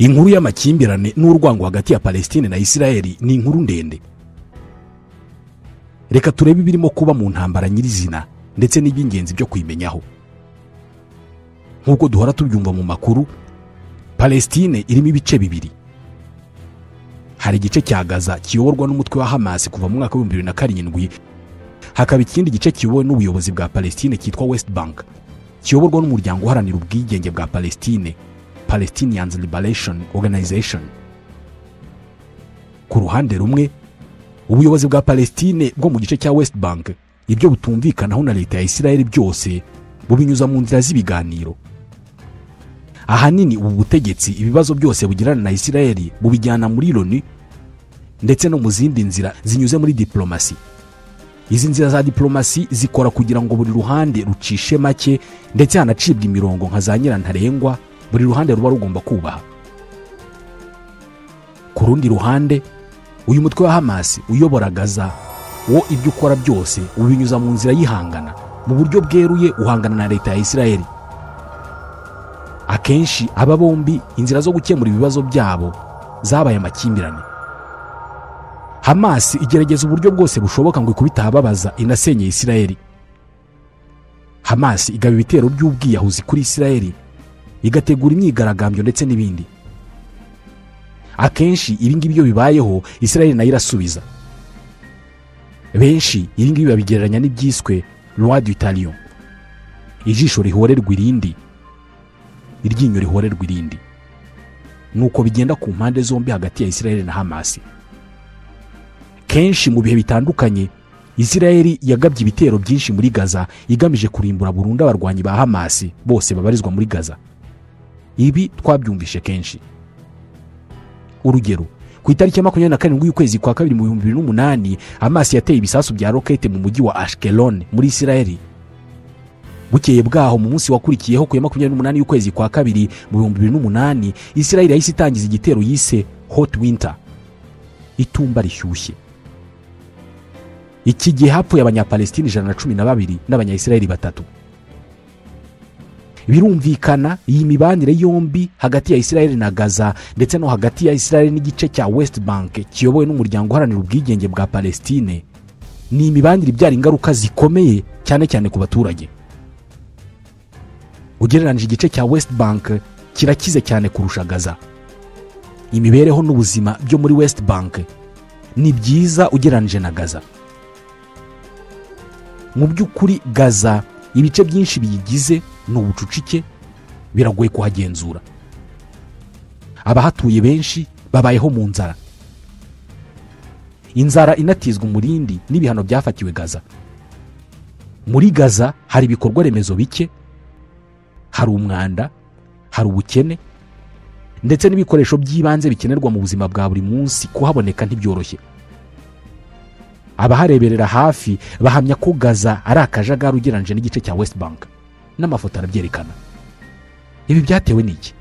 inkuru y'amakimbirane n'urwango hagati ya Palestine na Isiraheli ni inkuru ndende. Reka turebe ibirimo kuba mu ntambara nyirizina ndetse n'iby'ingenzi byo kwimenyaho. Nk'uko duhora tubyumva mu makuru, Palestine irimo ibice bibiri. Hari igice cya Gaza kiyoborwa n'umutwe wa Hamas kuva mu mwaka wa 2007, hakaba ikindi gice kiyobowe n'ubuyobozi bwa Palestine cyitwa West Bank, kiyoborwa n'umuryango uharanira ubwigenge bwa Palestine, Palestinian Liberation Organization. Ku ruhande rumwe, ubuyobozi bwa Palestine bwo mu gice cya West Bank ibyo butumvikanaho na leta ya Isiraheli byose bubinyuza mu nzira z'ibiganiro. Ahanini ubu butegetsi ibibazo byose bugirana na Isiraheli bubijyana muri Loni ndetse no mu zindi nzira zinyuze muri diplomasi. Izi nzira za diplomasi zikora kugira ngo buri ruhande rucishe make ndetse hanacibwa imirongo nka za nyirantarengwa buri ruhande ruba rugomba kubaha. Ku rundi ruhande, uyu mutwe wa Hamas uyobora Gaza wo ibyo ukora byose ubinyuza mu nzira yihangana, mu buryo bweruye uhangana na leta ya Isiraheli. Akenshi aba bombi inzira zo gukemura ibibazo byabo zabaye amakimbirane. Hamas igerageza uburyo bwose bushoboka ngo ikubita ababaza inasenye Isiraheli. Hamas igaba ibitero by'ubwiyahuzi kuri Isiraheli, igategura imyigaragambyo ndetse n'ibindi. Akenshi ibingibi byo bibayeho Isiraheli nayo irasubiza. Benshi ibingibi babigereranya n'ibyiswe loi du talion, ijisho rihorerwa irindi, iryinyo rihorerwa irindi. Nuko bigenda ku mpande zombi hagati ya Isiraheli na Hamas. Kenshi mu bihe bitandukanye Isiraheli yagabye ibitero byinshi muri Gaza igamije kurimbura burundu abarwanyi ba Hamas bose babarizwa muri Gaza. Ibi twabyumvishe kenshi. Urugero, ku itariki ya 27 y'ukwezi kwa kabiri mu 2008, Hamas yateye ibisasu bya rokete mu mujyi wa Ashkelon muri Isiraheli. Bukeye bwaho mu munsi wakurikiyeho ku ya 28 y'ukwezi kwa kabiri mu 2008, Isiraheli yahise itangiza igitero yise Hot Winter, itumba rishyushye. Iki gihe hapfuye abanyapalestine 112 n'abanyayisiraheli 3. Birumvikana iyi mibanire yombi hagati ya Isiraheli na Gaza ndetse no hagati ya Isiraheli n'igice cya West Bank kiyobowe n'umuryango uharanira ubwigenge bwa Palestine ni imibanire ibyara ingaruka zikomeye cyane cyane ku baturage. Ugereranije igice cya West Bank kirakize cyane kurusha Gaza. Imibereho n'ubuzima byo muri West Bank ni byiza ugereranije na Gaza. Mu by'ukuri Gaza ibice byinshi biyigize n'ubucucike, biragoye kuhagenzura. Abahatuye benshi babayeho mu nzara. Inzara inatizwa umurindi n'ibihano byafatiwe Gaza. Muri Gaza hari ibikorwa remezo bike, hari umwanda, hari ubukene ndetse n'ibikoresho by'ibanze bikenerwa mu buzima bwa buri munsi kuhaboneka ntibyoroshye. Abahareberera hafi bahamya ko Gaza ari akajagari ugereranyije n'igice cya West Bank, n'amafoto arabyerekana. Ibi byatewe n'iki?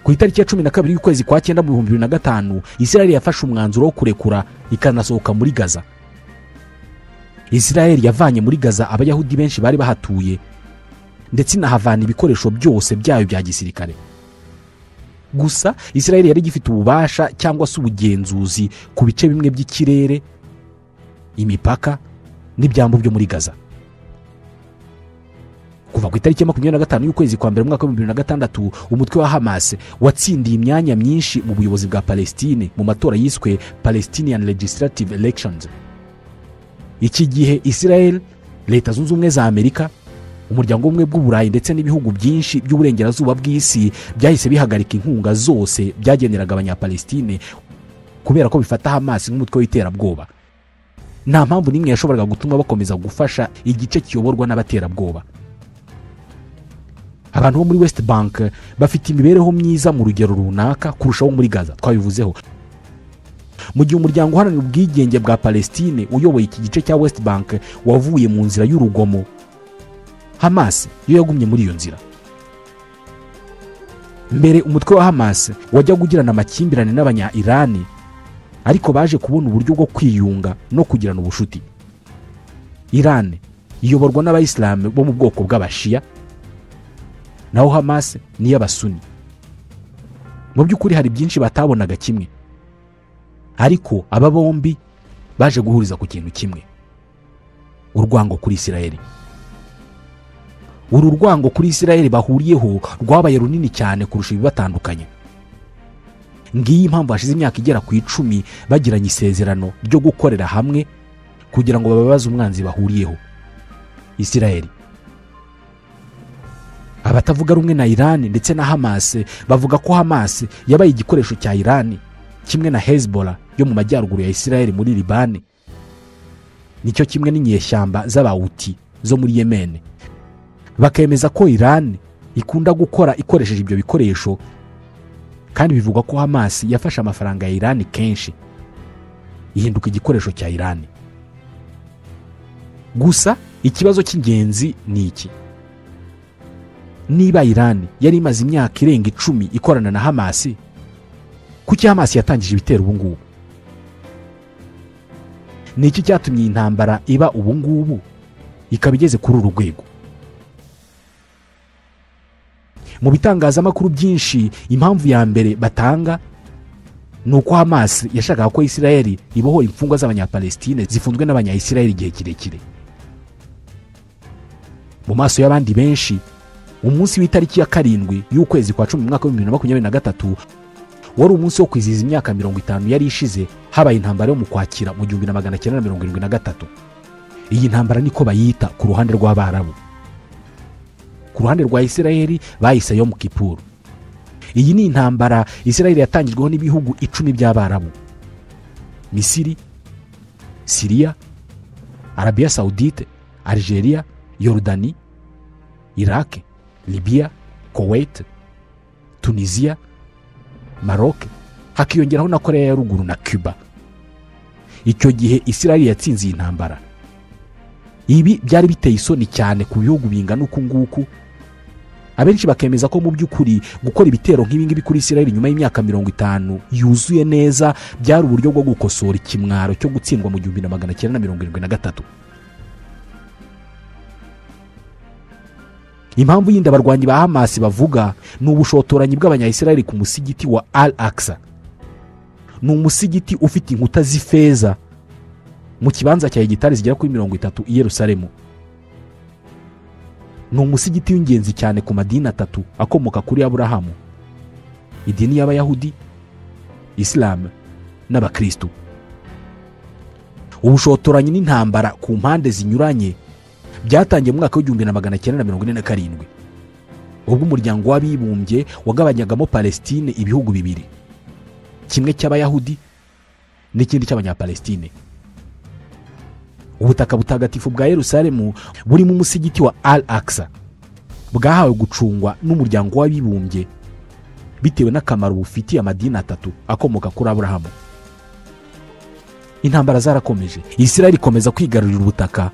Ku itariki ya 12 y'ukwezi kwa 9 mu 2005, Isiraheli yafashe umwanzuro wo kurekura ikanasohoka muri Gaza. Isiraheli yavanye muri Gaza abayahudi benshi bari bahatuye ndetse inahavana ibikoresho byose byayo bya gisirikare. Gusa Isiraheli yari gifite ububasha cyangwa se ubugenzuzi ku bice bimwe by'ikirere, imipaka n'ibyambu byo muri Gaza. Kuva ku itariki ya 25 y'ukwezi kwa mbere mu mwaka wa 2006, umutwe wa Hamas watsindiye imyanya myinshi mu buyobozi bwa Palestine mu matora yiswe Palestinian Legislative Elections. Iki gihe Isiraheli, Leta Zunze Ubumwe za Amerika, umuryango umwe bw'Uburayi ndetse n'ibihugu byinshi by'uburengerazuba bw'isi byahise bihagarika inkunga zose byageneraga abanyapalestine kubera ko bifata Hamas nk'umutwe w'iterabwoba. Nta mpamvu n'imwe yashoboraga gutuma bakomeza gufasha igice kiyoborwa n'abaterabwoba. Abantu bo muri West Bank bafite imibereho myiza mu rugero runaka kurushaho muri Gaza, twabivuzeho. Mu gihe umuryango uharanira ubwigenge bwa Palestine uyoboye iki gice cya West Bank wavuye mu nzira y'urugomo, Hamas yo yagumye muri iyo nzira. Mbere umutwe wa Hamas wajya kugirana amakimbirane n'abanya-Iran, ariko baje kubona uburyo bwo kwiyunga no kugirana ubushuti. Iran iyoborwa n'abayisilamu bo mu bwoko bw'abashia, naho Hamas ni y'abasuni. mu by'ukuri hari byinshi batabonaga kimwe, ariko aba bombi baje guhuriza ku kintu kimwe: urwango kuri Isirayeli. uru rwango kuri Isirayeli bahuriyeho rwabaye runini cyane kurusha ibibatandukanye. Ngiyi impamvu hashize imyaka igera ku 10 bagiranye isezerano ryo gukorera hamwe kugira ngo bababaze umwanzi bahuriyeho, Isirayeli. Abatavuga rumwe na Iran ndetse na Hamas bavuga ko Hamas yabaye igikoresho cya Iran kimwe na Hezbollah yo mu majyaruguru ya Isirayeli muri Liban, nicyo kimwe n'inyeshyamba z'Abawuti zo muri Yemen. Bakemeza ko Iran ikunda gukora ikoresheje ibyo bikoresho, kandi bivuga ko Hamas yafashe amafaranga ya Iran kenshi ihinduka igikoresho cya Iran. Gusa ikibazo cy'ingenzi ni iki: niba Iran yari imaze imyaka irenga 10 ikorana na Hamas, kuki Hamas yatangije ibitero ubu ngubu? Ni iki cyatumye intambara iba ubu ngubu ikaba igeze kuri uru rwego? Mu bitangazamakuru byinshi, impamvu ya mbere batanga ni uko Hamas yashakaga ko Isirayeli ibohora imfungwa z'Abanyapalestine zifunzwe n'Abanya-Isirayeli igihe kirekire. Mu maso y'abandi benshi, umunsi w'itariki ya 7 y'ukwezi kwa 10 mu mwaka wa 2023 wari umunsi wo kwizihiza imyaka 50 yari ishize habaye intambara yo mu Kwakira mu 1973. Iyi ntambara niko bayita ku ruhande rw'Abarabu. Ku ruhande rwa Isirayeli bayise Yom Kippur. Iyi ni intambara Isirayeli yatangijweho n'ibihugu 10 by'Abarabu: Misiri, Syria, Arabia Saudite, Algeria, Yordani, Iraq, Libya, Kuwait, Tunisia, Maroc, hakiyongeraho na Korea ya Ruguru na Cuba. Icyo gihe Isirayeli yatsinze iyi ntambara. Ibi byari biteye isoni cyane ku bihugu bingana uku nguku. Abenshi bakemeza ko mu by'ukuri gukora ibitero nk'ibi ngibi kuri Isirayeli nyuma y'imyaka 50 yuzuye neza byari uburyo bwo gukosora ikimwaro cyo gutsindwa mu 1973. Impamvu yindi abarwanyi ba Hamas bavuga ni ubushotoranyi bw'Abanya-Isirayeli ku musigiti wa Al-Aqsa. Ni umusigiti ufite inkuta z'ifeza mu kibanza cya hegitari zigera kuri 30 i Yerusalemu. Ni umusigiti w'ingenzi cyane ku madini 3 akomoka kuri Aburahamu: idini y'Abayahudi, Islam n'Abakristo. Ubushotoranyi n'intambara ku mpande zinyuranye byatangiye mu mwaka wa 1947 ubwo umuryango w'abibumbye wagabanyagamo Palestine ibihugu bibiri, kimwe cy'Abayahudi n'ikindi cy'Abanyapalestine. Ubutaka butagatifu bwa Yerusalemu buri mu musigiti wa Al-Aqsa bwahawe gucungwa n'umuryango w'abibumbye bitewe n'akamaro bufitiye amadini 3 akomoka kuri Aburahamu. Intambara zarakomeje, Isirayeli ikomeza kwigarurira ubutaka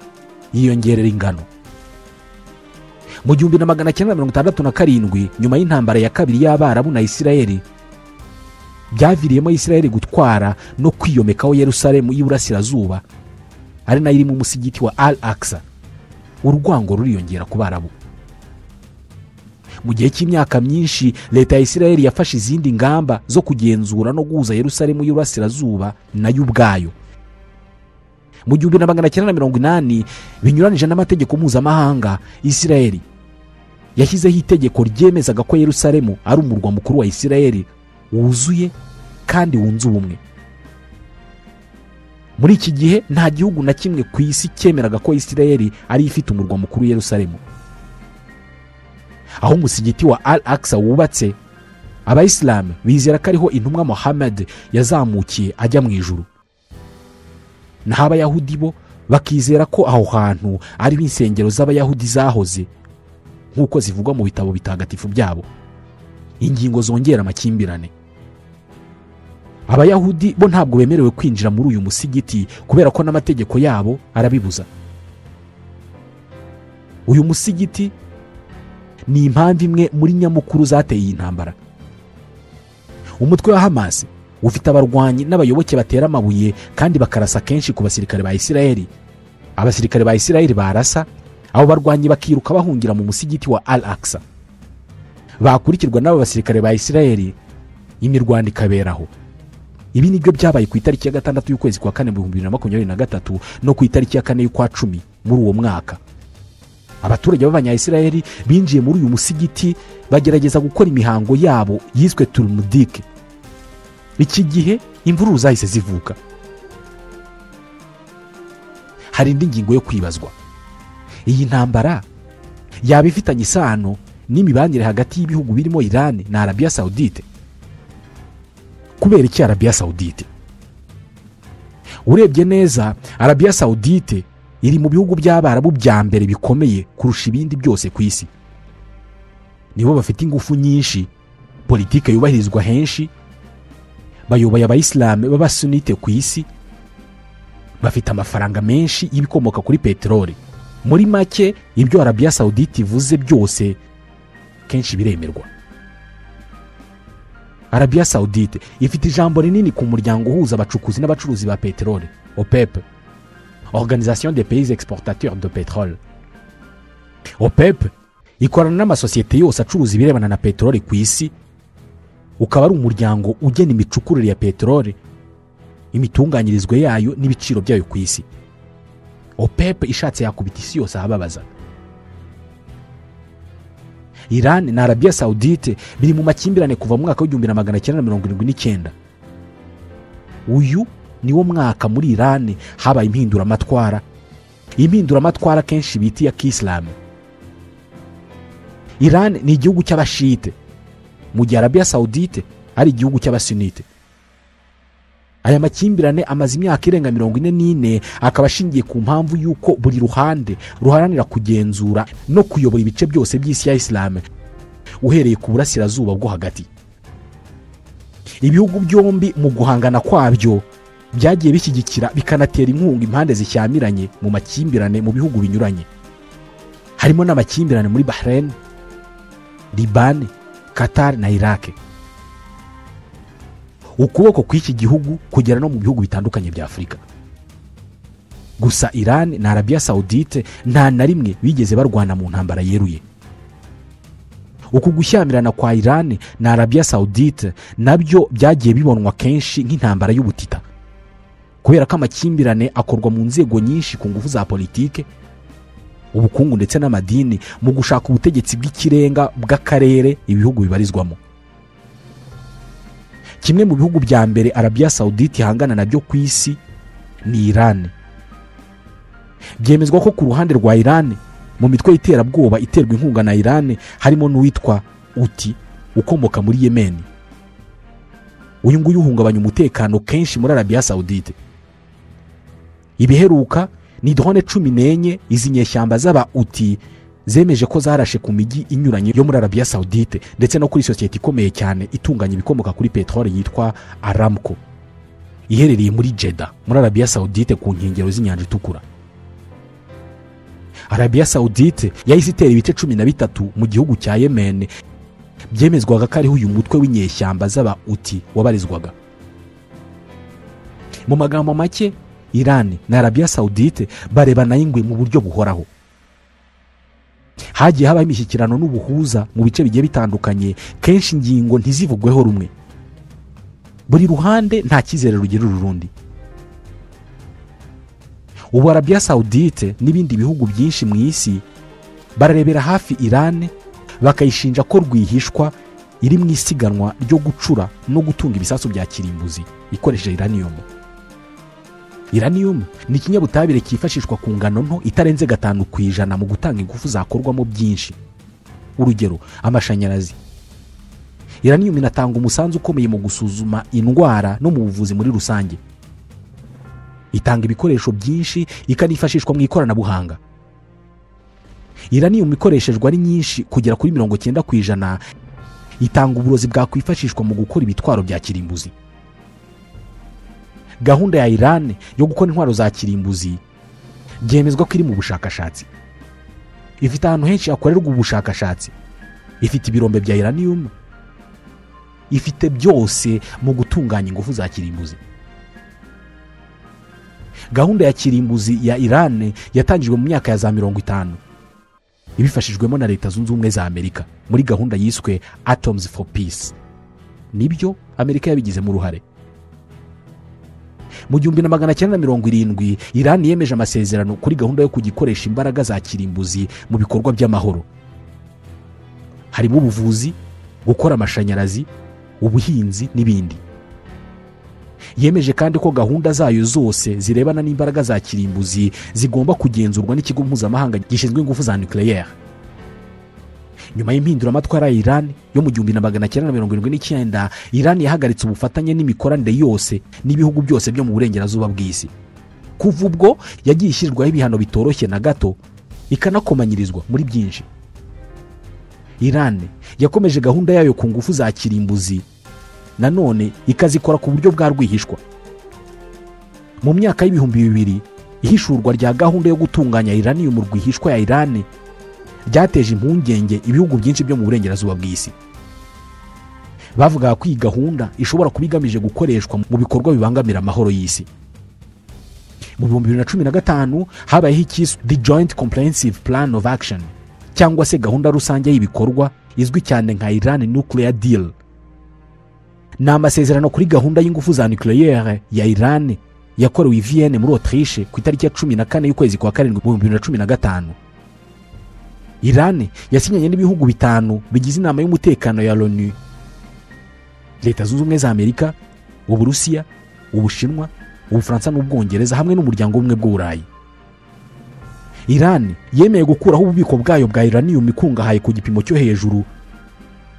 yiyongerera ingano. Mu 1967 nyuma y'intambara ya kabiri y'Abarabu na Isirayeli, byaviriyemo Isirayeli gutwara no kwiyomekaho Yerusalemu y'Iburasirazuba, ari nayo iri mu musigiti wa Al-Aqsa. Urwango ruriyongera ku Barabu. Mu gihe cy'imyaka myinshi, leta ya Isirayeli yafashe izindi ngamba zo kugenzura no guhuza Yerusalemu y'Iburasirazuba nayo ubwayo. Mu 1980 binyuranije n'amategeko mpuzamahanga, Isirayeli yashyizeho itegeko ryemezaga ko Yerusalemu ari umurwa mukuru wa Isirayeli wuzuye kandi wunze ubumwe. Muri iki gihe nta gihugu na kimwe ku isi cyemeraga ko Isirayeli ari ifite umurwa mukuru Yerusalemu. Aho umusigiti wa Al-Aqsa wubatse, Abayisilamu bizera ko ariho intumwa Muhammad yazamukiye ajya mu ijuru. Naho Abayahudi bo bakizera ko aho hantu ari insengero z'Abayahudi zahoze, nk'uko zivugwa mu bitabo bitagatifu byabo, ingingo zongera amakimbirane. Abayahudi bo ntabwo bemerewe kwinjira muri uyu musigiti kubera ko n'amategeko yabo arabibuza. Uyu musigiti ni impamvu imwe muri nyamukuru zateye iyi ntambara. Umutwe wa Hamas ufite abarwanyi n'abayoboke batera amabuye kandi bakarasa kenshi ku basirikare ba Isirayeli. Abasirikare ba Isirayeli barasa, abo barwanyi bakiruka bahungira mu musigiti wa Al-Aqsa. Bakurikirwa n'abo basirikare ba Isirayeli imirwano ikaberaho. Ibi nibyo byabaye ku itariki ya 6 y'ukwezi kwa 4 2023 no ku itariki ya 4 y'ukwa 10 muri uwo mwaka. Abaturage b'Abanyayisiraheli binjiye muri uyu musigiti bagerageza gukora imihango yabo yiswe turumudike. Iki gihe imvururu zahise zivuka. Hari indi ngingo yo kwibazwa. Iyi ntambara yaba ifitanye isano n'imibanire hagati y'ibihugu birimo Iran na Arabia Saudite. Kubera iki Arabia Saudite? Urebye neza, Arabia Saudite iri mu bihugu by'Abarabu bya mbere bikomeye kurusha ibindi byose ku isi. Nibo bafite ingufu nyinshi, politike yubahirizwa henshi, bayoboye abayisilamu b'abasunite ku isi, bafite amafaranga menshi y'ibikomoka kuri peteroli. Muri make ibyo Arabia Saudite ivuze byose kenshi biremerwa. Arabia Saudite ifite ijambo rinini ku muryango uhuza abacukuzi n'abacuruzi ba peteroli, OPEP, Organisation des pays exportateurs de pétrole. OPEP ikorana n'amasosiyete yose acuruza ibirebana na peteroli ku isi, ukaba ari umuryango ugena imicukurire ya peteroli, imitunganyirizwe yayo n'ibiciro byayo ku isi. OPEP ishatse yakubita isi yose ahababaza. Iran na Arabia Saudite biri mu makimbirane kuva mu mwaka w'1979. Uyu niwo mwaka muri Iran habaye impinduramatwara. Impinduramatwara kenshi biti ya Kiislamu. Iran ni igihugu cy'abashite, mu gihe Arabia Saudite ari igihugu cy'abasunite. Aya makimbirane amaze imyaka irenga 44 akaba ashingiye ku mpamvu yuko buri ruhande ruharanira kugenzura no kuyobora ibice byose by'isi ya Islam uhereye ku burasirazuba bwo hagati. Ibihugu byombi mu guhangana kwabyo byagiye bishyigikira bikanatera inkunga impande zishyamiranye mu makimbirane mu bihugu binyuranye. Harimo n'amakimbirane muri Bahrain, Liban, Qatar na Iraq. Ukuboko kw'iki gihugu kugera no mu bihugu bitandukanye bya Afurika. Gusa Iran na Arabia Saudite nta na rimwe bigeze barwana mu ntambara yeruye. Uku gushyamirana kwa Iran na Arabia Saudite nabyo byagiye bibonwa kenshi nk'intambara y'ubutita, kubera ko amakimbirane akorwa mu nzego nyinshi ku ngufu za politike, ubukungu ndetse n'amadini mu gushaka ubutegetsi bw'ikirenga bw'akarere ibihugu bibarizwamo. Kimwe mu bihugu bya mbere Arabia Saudite ihangana nabyo ku isi ni Iran. Byemezwa ko ku ruhande rwa Iran mu mitwe y'iterabwoba iterwa inkunga na Iran harimo n'uwitwa Houthi ukomoka muri Yemen. Uyu nguyu uhungabanya umutekano kenshi muri Arabia Saudite. Ibiheruka ni drone 14 izi nyeshyamba z'aba Houthi zemeje ko zarashe ku migi inyuranye yo muri Arabia Saudite ndetse no kuri sosiyete ikomeye cyane itunganya ibikomoka kuri peteroli yitwa Aramco, iherereye muri Jeddah muri Arabia Saudite ku nkengero z'inyanja itukura. Arabia Saudite yahise itera ibice 13 mu gihugu cya Yemen, byemezwaga ko ariho uyu mutwe w'inyeshyamba z'aba Houthi wabarizwaga. Mu magambo make, Iran na Arabia Saudite barebana y'ingwe mu buryo buhoraho. Hagiye habaho imishyikirano n'ubuhuza mu bice bigiye bitandukanye, kenshi ingingo ntizivugweho rumwe. Buri ruhande nta cyizere rugira urundi. Ubu Arabia Saudite n'ibindi bihugu byinshi mu isi bararebera hafi Iran bakayishinja ko rwihishwa iri mu isiganwa ryo gucura no gutunga ibisasu bya kirimbuzi ikoresheje uranium. Uranium ni ikinyabutabire cyifashishwa ku ngano nto itarenze 5% mu gutanga ingufu zakorwamo byinshi. Urugero, amashanyarazi. Uranium inatanga umusanzu ukomeye mu gusuzuma indwara no mu buvuzi muri rusange. Itanga ibikoresho byinshi, ikanifashishwa mu ikoranabuhanga. Uranium ikoreshejwe ari nyinshi kugera kuri 90%, itanga uburozi bwakwifashishwa mu gukora ibitwaro bya kirimbuzi. Gahunda ya Iran yo gukora intwaro za kirimbuzi byemezwa ko iri mu bushakashatsi. Ifite ahantu henshi hakorerwa ubushakashatsi. Ifite ibirombe bya uranium. Ifite byose mu gutunganya ingufu za kirimbuzi. Gahunda ya kirimbuzi ya Iran yatangijwe mu myaka ya za 50, ibifashijwemo na Leta Zunze Ubumwe za Amerika muri gahunda yiswe Atoms for Peace. nibyo Amerika yabigizemo uruhare. Mu 1970 Iran yemeje amasezerano kuri gahunda yo kugikoresha imbaraga za kirimbuzi mu bikorwa by'amahoro, harimo ubuvuzi, gukora amashanyarazi, ubuhinzi n'ibindi. Yemeje kandi ko gahunda zayo zose zirebana n'imbaraga za kirimbuzi zigomba kugenzurwa n'ikigo mpuzamahanga gishinzwe ingufu za nucleaire. Nyuma y'impinduramatwara ya Iran yo mu 1979, Iran yahagaritse ubufatanye n'imikoranire yose n'ibihugu byose byo mu burengerazuba bw'isi. Kuva ubwo yagiye ishyirwaho ibihano bitoroshye na gato, ikanakomanyirizwa muri byinshi. Iran yakomeje gahunda yayo ku ngufu za kirimbuzi, nanone ikazikora ku buryo bwa rwihishwa. Mu myaka y'ibihumbi 2000 ihishurwa rya gahunda yo gutunganya uranium mu rwihishwa ya Iran ryateje impungenge ibihugu byinshi byo mu burengerazuba bw'isi. Bavuga ko iyi gahunda ishobora kuba igamije gukoreshwa mu bikorwa bibangamira amahoro y'isi. Mu 2015 habayeho icyiswe The Joint Comprehensive Plan of Action, cyangwa se gahunda rusange y'ibikorwa izwi cyane nka Iran Nuclear Deal. Ni amasezerano kuri gahunda y'ingufu za nucleaire ya Iran yakorewe i Vienne muri Autriche ku itariki ya 14 y'ukwezi kwa karindwi mu 2015. Iran yasinyanye n'ibihugu 5 bigize inama y'umutekano ya l'ONU: Leta Zunze Ubumwe za Amerika, Uburusiya, Ubushinwa, Ubufaransa n'Ubwongereza hamwe n'umuryango w'ubumwe bw'Uburayi. Iran yemeye gukuraho ububiko bwayo bwa uranium ikungahaye ku gipimo cyo hejuru,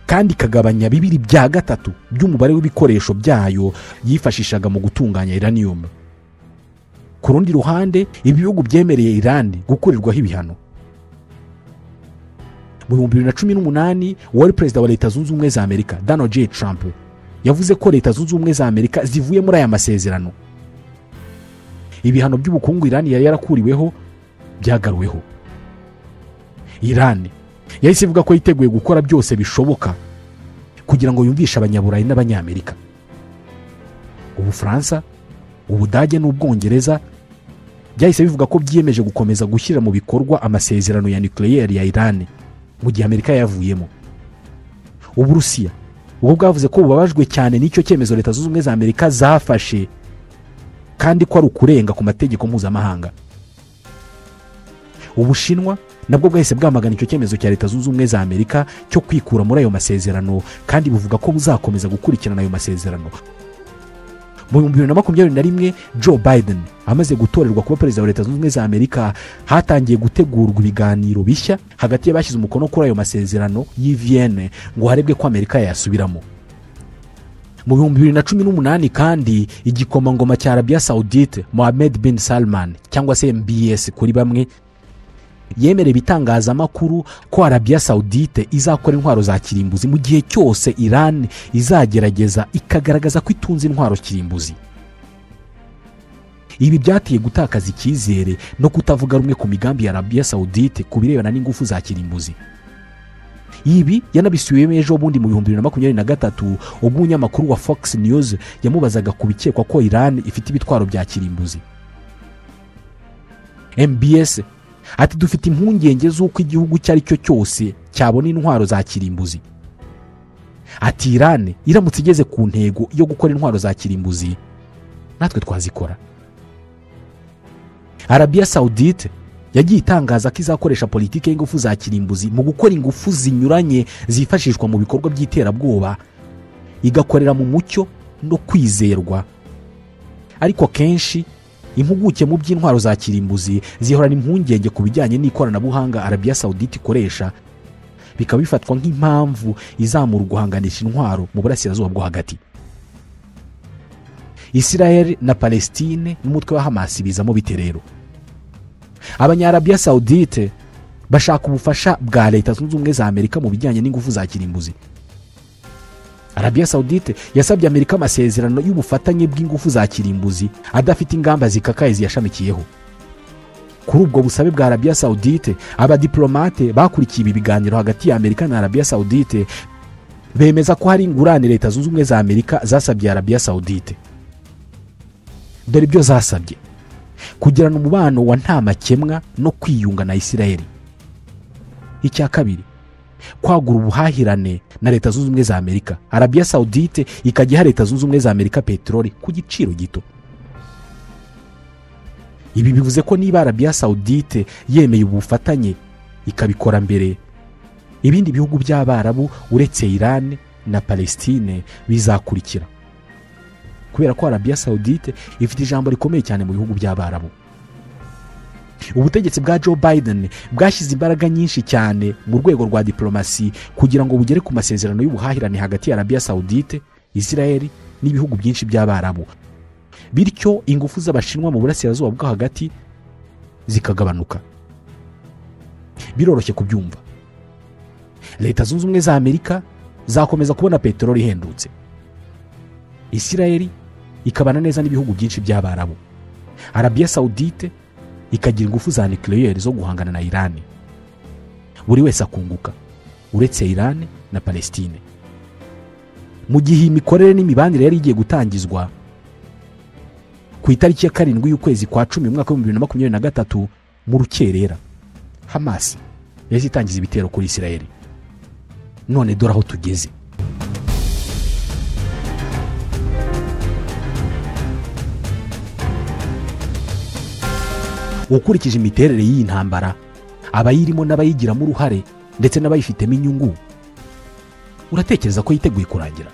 kandi ikagabanya 2/3 by'umubare w'ibikoresho byayo yifashishaga mu gutunganya uranium. Ku rundi ruhande, ibihugu byemereye Iran gukurirwaho ibihano. Mu 2018 wari perezida wa Leta Zunze Ubumwe za Amerika Donald J. Trump yavuze ko Leta Zunze Ubumwe za Amerika zivuye muri aya masezerano. Ibihano by'ubukungu Iran yari yarakuriweho byagaruweho. Iran yahise ivuga ko yiteguye gukora byose bishoboka kugira ngo yumvishe abanyaburayi n'abanyamerika. Ubufaransa, Ubudage n'Ubwongereza byahise bivuga ko byiyemeje gukomeza gushyira mu bikorwa amasezerano ya nucleaire ya Iran mu gihe Amerika yavuyemo. Uburusiya ubwo bwavuze ko bubabajwe cyane n'icyo cyemezo Leta Zunze Ubumwe za Amerika zafashe, kandi ko ari ukurenga ku mategeko mpuzamahanga. Ubushinwa nabwo bwahise bwamagana icyo cyemezo cya Leta Zunze Ubumwe za Amerika cyo kwikura muri ayo masezerano, kandi buvuga ko buzakomeza gukurikirana ayo masezerano. Mu 2021 Joe Biden amaze gutorerwa kuba perezida wa Leta Zunze Ubumwe za Amerika, hatangiye gutegurwa ibiganiro bishya hagati y'abashyize umukono kuri ayo masezerano y'i Vienne ngo harebwe ko Amerika yasubiramo. Mu 2018 kandi igikomangoma cya Arabia Saudite Mohammed bin Salman, cyangwa se MBS kuri bamwe, yemereye ibitangazamakuru ko Arabia Saudite izakora intwaro za kirimbuzi mu gihe cyose Iran izagerageza ikagaragaza ko itunze intwaro kirimbuzi. Ibi byateye gutakaza icyizere no kutavuga rumwe ku migambi ya Arabia Saudite ku birebana n'ingufu za kirimbuzi. Ibi yanabisubiyemo ejo bundi mu 2023 ubwo umunyamakuru wa Fox News yamubazaga ku bikekwa ko Iran ifite ibitwaro bya kirimbuzi. MBS ati dufite impungenge z'uko igihugu cyari cyo cyose cyabona intwaro za kirimbuzi. Ati Iran iramutse igeze ku ntego yo gukora intwaro za kirimbuzi, natwe twazikora. Arabia Saudite yagiye itangaza ko izakoresha politiki y'ingufu za kirimbuzi mu gukora ingufu zinyuranye zifashishwa mu bikorwa by'iterabwoba, igakorera mu mucyo no kwizerwa. Ariko kenshi impuguke mu by'intwaro za kirimbuzi zihorana impungenge ku bijyanye n'ikoranabuhanga Arabia Saudite ikoresha, bikaba bifatwa nk'impamvu izamura guhanganisha intwaro mu burasirazuba bwo hagati. Israel na Palestine n'umutwe wa Hamas bizamo biterero. Abanya-Arabia Saudite bashaka ubufasha bwa Leta Zunze Ubumwe za Amerika mu bijyanye n'ingufu za kirimbuzi. Arabia Saudite yasabye Amerika amasezerano y'ubufatanye bw'ingufu za kirimbuzi adafite ingamba zikakaye ziyashamikiyeho. Kuri ubwo busabe bwa Arabia Saudite, abadiplomate bakurikiye ibi biganiro hagati ya Amerika na Arabia Saudite bemeza ko hari ingurane Leta Zunze Ubumwe za Amerika zasabye Arabia Saudite. Dore ibyo zasabye: kugirana umubano wa nta makemwa no kwiyunga na Israel. Icya kabiri, kwagura ubuhahirane na leta zunze ubumwe za Amerika. Arabiya Sawudite ikajya iha leta zunze ubumwe za Amerika peteroli ku giciro gito. Ibi bivuze ko niba Arabiya Sawudite yemeye ubufatanye ikabikora mbere, ibindi bihugu by'Abarabu uretse Iran na Palestine bizakurikira, kubera ko Arabiya Sawudite ifite ijambo rikomeye cyane mu bihugu by'Abarabu. Ubutegetsi bwa Joe Biden bwashyize imbaraga nyinshi cyane mu rwego rwa diplomasi kugira ngo bugere ku masezerano y'ubuhahirane hagati ya Arabiya Sawudite, Israel n'ibihugu byinshi by'Abarabu, bityo ingufu z'Abashinwa mu burasirazuba bwo hagati zikagabanuka. Biroroshye kubyumva. Leta zunze ubumwe za Amerika zakomeza kubona peteroli ihendutse, Israel ikabana neza n'ibihugu byinshi by'Abarabu, Arabiya Sawudite ikagira ingufu za nucleaire zo guhangana na Iran. Buri wese akunguka uretse Iran na Palestine. Mu gihe imikorere n'imibanire yari igiye gutangizwa ku itariki ya 7 y'ukwezi kwa 10 mu mwaka wa 2023 mu rukerera, Hamas yari itangiza ibitero kuri Israel. None dore aho tugeze. Ukurikije imiterere y'iyi ntambara, abayirimo n'abayigiramo uruhare ndetse n'abayifitemo inyungu, uratekereza ko yiteguye kurangira?